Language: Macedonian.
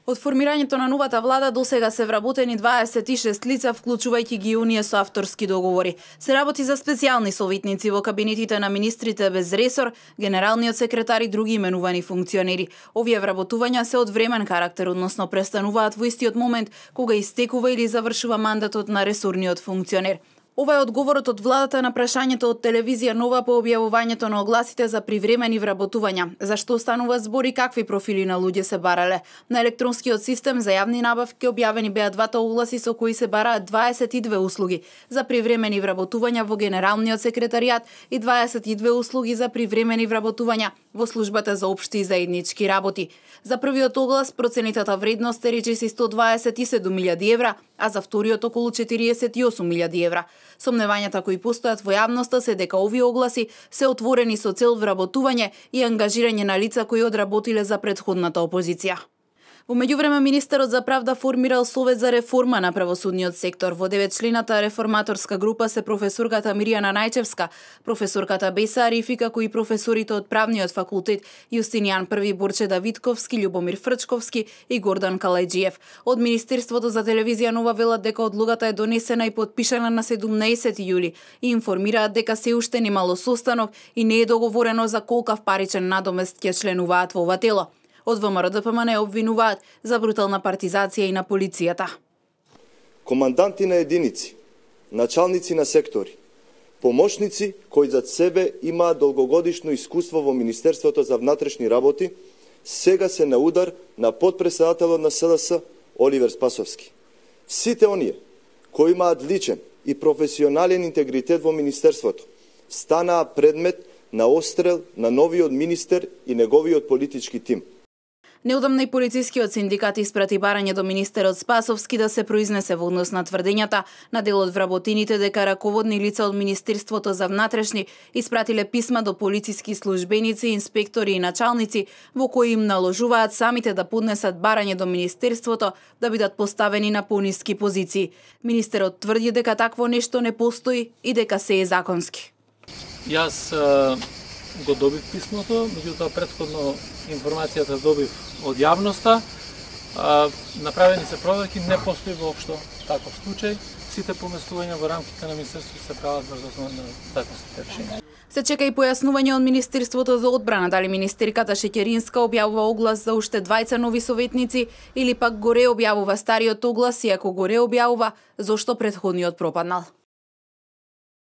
Од формирањето на новата влада досега се вработени 26 лица, вклучувајќи ги оние со авторски договори. Се работи за специјални советници во кабинетите на министрите без ресор, генералниот секретар и други именувани функционери. Овие вработувања се од времен карактер, односно престануваат во истиот момент кога истекува или завршува мандатот на ресорниот функционер. Ова е одговорот од владата на прашањето од телевизија Нова по објавувањето на огласите за привремени вработувања. Зашто станува збор и какви профили на луѓе се барале? На електронскиот систем за јавни набавки објавени беа двата огласи со кои се бараат 22 услуги за привремени вработувања во Генералниот секретаријат и 22 услуги за привремени вработувања во службата за општи и заеднички работи. За првиот оглас проценетата вредност е речиси 127.000 евра, а за вториот околу 48.000 евра. Сомневањата кои постојат во јавноста се дека овие огласи се отворени со цел вработување и ангажирање на лица кои одработиле за претходната опозиција. Во меѓувреме, министерот за правда формирал совет за реформа на правосудниот сектор. Во 9-члената реформаторска група се професорката Миријана Најчевска, професорката Беса Арифи, како и професорите од правниот факултет Јустинијан Први, Борче Давидковски, Љубомир Фрчковски и Гордан Калајџиев. Од Министерството за телевизија Нова велат дека одлугата е донесена и подпишана на 17 јули и информираат дека се уште немало состанок и не е договорено за колкав паричен надомест ќе членуваат во ова тело. Од ВМРО-ДПМН обвинуваат за брутална партизација и на полицијата. Команданти на единици, началници на сектори, помошници кои зад себе имаат долгогодишно искуство во Министерството за внатрешни работи, сега се на удар на потпредседателот на СДС Оливер Спасовски. Сите оние кои имаат личен и професионален интегритет во Министерството станаа предмет на отстрел на новиот министер и неговиот политички тим. Неодамна и полицискиот синдикат испрати барање до министерот Спасовски да се произнесе во однос на тврдењата на дел од вработените дека раководни лица од Министерството за внатрешни испратиле писма до полициски службеници, инспектори и началници во кои им наложуваат самите да поднесат барање до Министерството да бидат поставени на пониски позиции. Министерот тврди дека такво нешто не постои и дека се е законски. Јас го добив писмото, меѓутоа претходно информацијата добив од јавноста. Направени се проверки, не постои воопшто таков случај. Сите поместувања во рамките на Министерството се прават врз основа на законските решенија. Се чека и појаснување од Министерството за одбрана дали министерката Шеќеринска објавува оглас за уште 2 нови советници или пак горе објавува стариот оглас и ако горе објавува, зошто претходниот пропаднал.